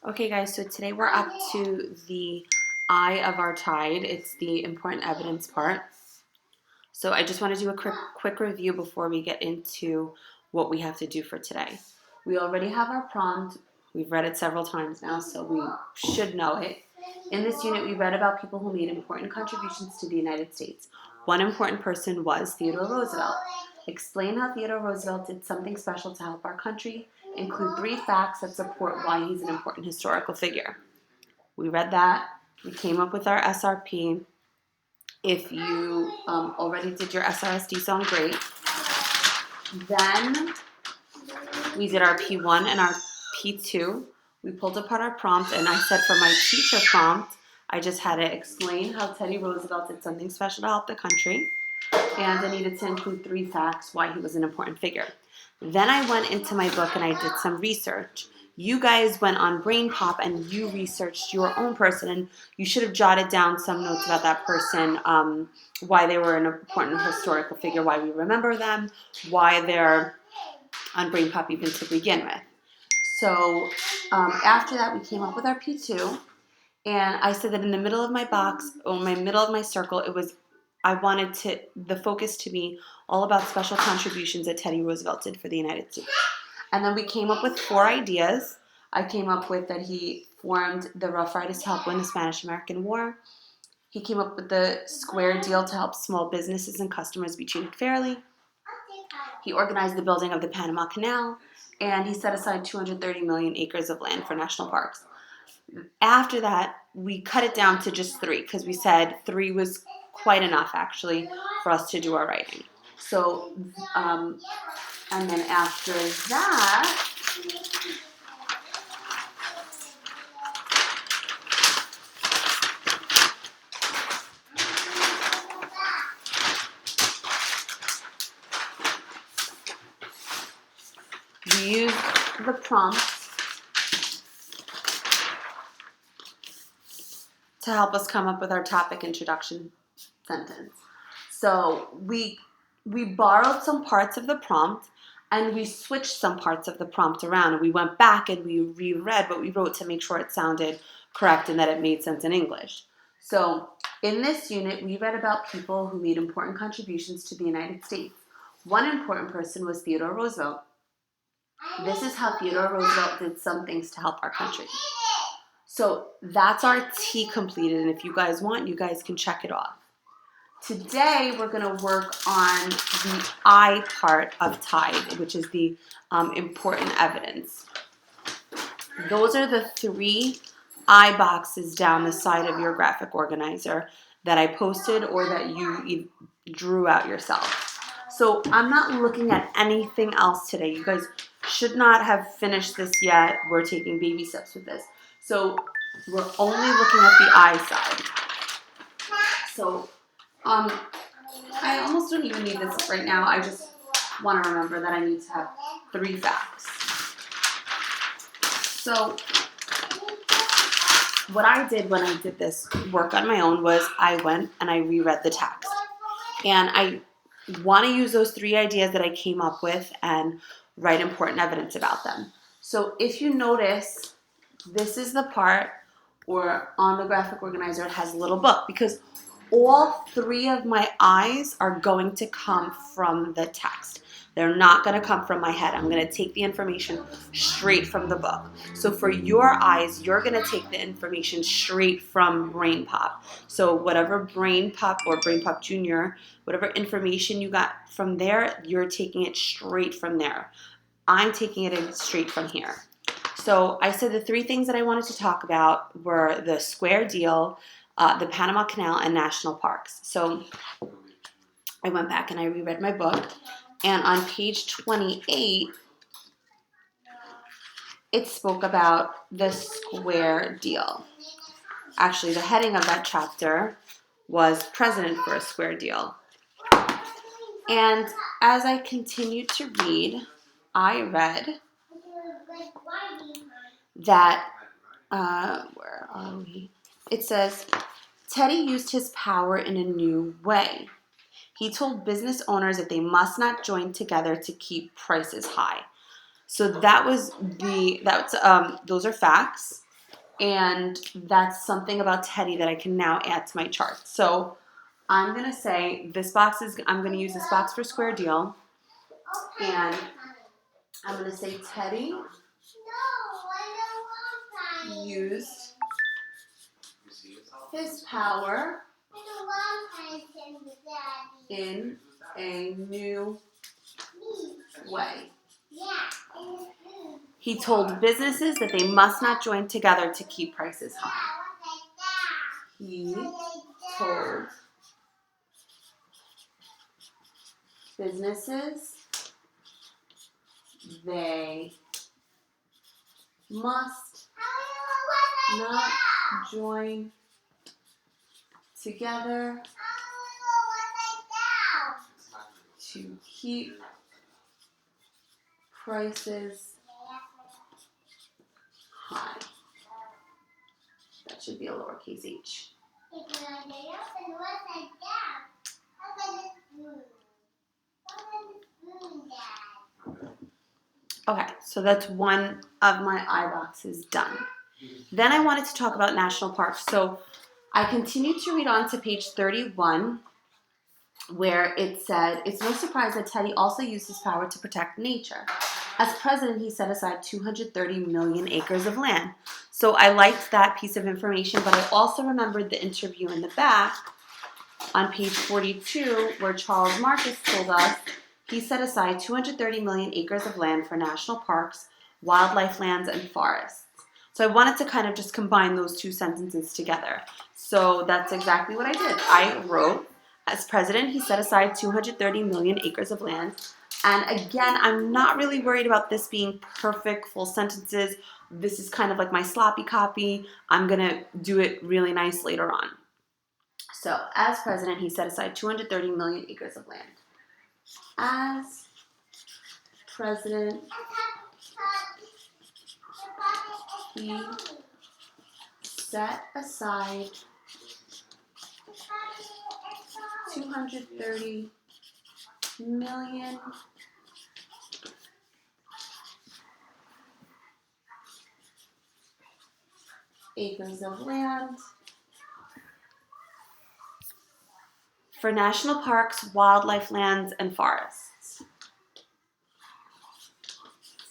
Okay guys, so today we're up to the eye of our tide. It's the important evidence part. So I just want to do a quick review before we get into what we have to do for today. We already have our prompt. We've read it several times now, so we should know it. In this unit, we read about people who made important contributions to the United States. One important person was Theodore Roosevelt. Explain how Theodore Roosevelt did something special to help our country. Include 3 facts that support why he's an important historical figure. We read that. We came up with our SRP. If you already did your SRSD song, great. Then we did our P1 and our P2. We pulled apart our prompt, and I said for my teacher prompt, I just had to explain how Teddy Roosevelt did something special to help the country, and I needed to include 3 facts why he was an important figure. Then I went into my book and I did some research. You guys went on Brain Pop and you researched your own person, and you should have jotted down some notes about that person, why they were an important historical figure, why we remember them, why they're on Brain Pop even to begin with. So after that, we came up with our P2, and I said that in the middle of my box, or my middle of my circle, I wanted the focus to be all about special contributions that Teddy Roosevelt did for the United States. And then we came up with 4 ideas. I came up with that he formed the Rough Riders to help win the Spanish-American War. He came up with the Square Deal to help small businesses and customers be treated fairly. He organized the building of the Panama Canal, and he set aside 230 million acres of land for national parks. After that, we cut it down to just 3 because we said 3 was quite enough, actually, for us to do our writing. So, and then after that, we used the prompts to help us come up with our topic introduction sentence. So we borrowed some parts of the prompt and we switched some parts of the prompt around, and we went back and we reread what we wrote to make sure it sounded correct and that it made sense in English. So in this unit, we read about people who made important contributions to the United States. One important person was Theodore Roosevelt. This is how Theodore Roosevelt did some things to help our country. So that's our T completed, and if you guys want, you guys can check it off. Today, we're going to work on the I part of TIDE, which is the important evidence. Those are the 3 I boxes down the side of your graphic organizer that I posted or that you drew out yourself. So I'm not looking at anything else today. You guys should not have finished this yet. We're taking baby steps with this. So we're only looking at the I side. So I almost don't even need this right now. I just want to remember that I need to have 3 facts. So what I did when I did this work on my own was I went and I reread the text. And I want to use those 3 ideas that I came up with and write important evidence about them. So if you notice, this is the part, or on the graphic organizer it has a little book, because all 3 of my I's are going to come from the text. They're not going to come from my head. I'm going to take the information straight from the book. So for your I's, you're going to take the information straight from Brain Pop. So whatever Brain Pop or Brain Pop Junior, whatever information you got from there, you're taking it straight from there. I'm taking it in straight from here. So I said the 3 things that I wanted to talk about were the Square Deal, the Panama Canal, and national parks. So I went back and I reread my book, and on page 28, it spoke about the Square Deal. Actually, the heading of that chapter was President for a Square Deal. And as I continued to read, I read that, where are we? It says, Teddy used his power in a new way. He told business owners that they must not join together to keep prices high. So those are facts. And that's something about Teddy that I can now add to my chart. So I'm going to say I'm going to use this box for square deal. And I'm going to say Teddy used his power in a new way. He told businesses that they must not join together to keep prices high. He told businesses they must not join together to keep prices high. That should be a lowercase h. Okay, so that's one of my I boxes done. Then I wanted to talk about national parks. So I continued to read on to page 31, where it said, it's no surprise that Teddy also used his power to protect nature. As president, he set aside 230 million acres of land. So I liked that piece of information, but I also remembered the interview in the back on page 42, where Charles Marcus told us he set aside 230 million acres of land for national parks, wildlife lands, and forests. So I wanted to kind of just combine those two sentences together. So that's exactly what I did. I wrote, as president, he set aside 230 million acres of land. And again, I'm not really worried about this being perfect full sentences. This is kind of like my sloppy copy. I'm going to do it really nice later on. So, as president, he set aside 230 million acres of land. As president, he set aside 230 million acres of land for national parks, wildlife lands, and forests.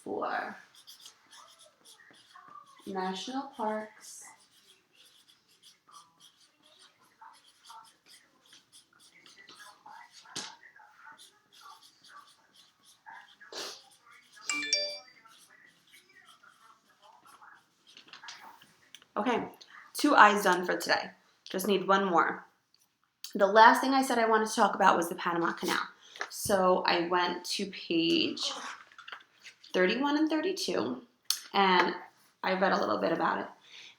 For national parks, okay, 2 I's done for today. Just need one more. The last thing I said I wanted to talk about was the Panama Canal. So I went to page 31 and 32, and I read a little bit about it.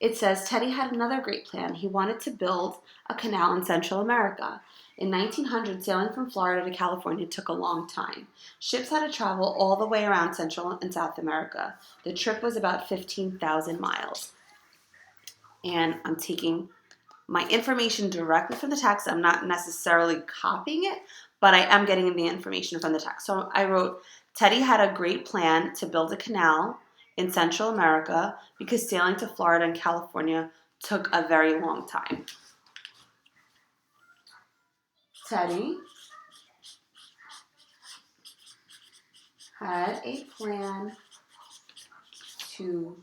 It says, Teddy had another great plan. He wanted to build a canal in Central America. In 1900, sailing from Florida to California took a long time. Ships had to travel all the way around Central and South America. The trip was about 15,000 miles. And I'm taking my information directly from the text. I'm not necessarily copying it, but I am getting the information from the text. So I wrote, Teddy had a great plan to build a canal in Central America because sailing to Florida and California took a very long time. Teddy had a plan to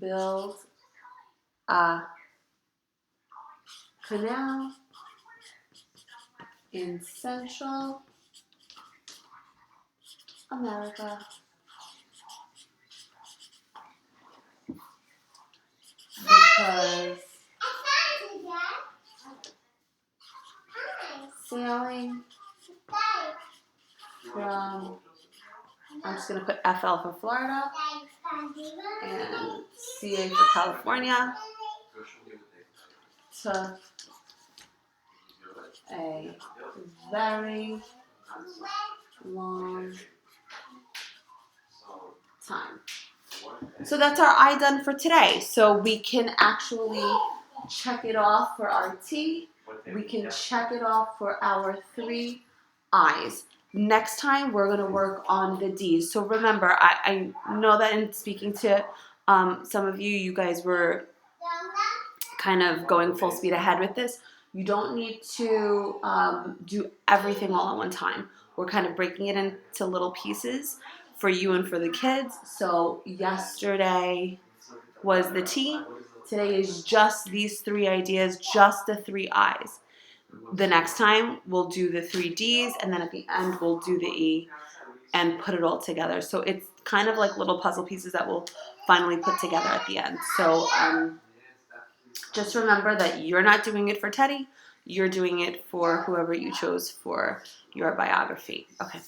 build a canal in Central America because sailing from, I'm just going to put FL for Florida and CA for California, took a very long time. So that's our I done for today. So we can actually check it off for our T. We can check it off for our 3 I's. Next time, we're going to work on the D's. So remember, I know that in speaking to Some of you guys were kind of going full speed ahead with this. You don't need to do everything all at one time. We're kind of breaking it into little pieces for you and for the kids. So yesterday was the T. Today is just these 3 ideas, just the 3 I's. The next time we'll do the 3 D's, and then at the end we'll do the E and put it all together. So it's kind of like little puzzle pieces that we'll finally put together at the end. So just remember that you're not doing it for Teddy. You're doing it for whoever you chose for your biography. Okay.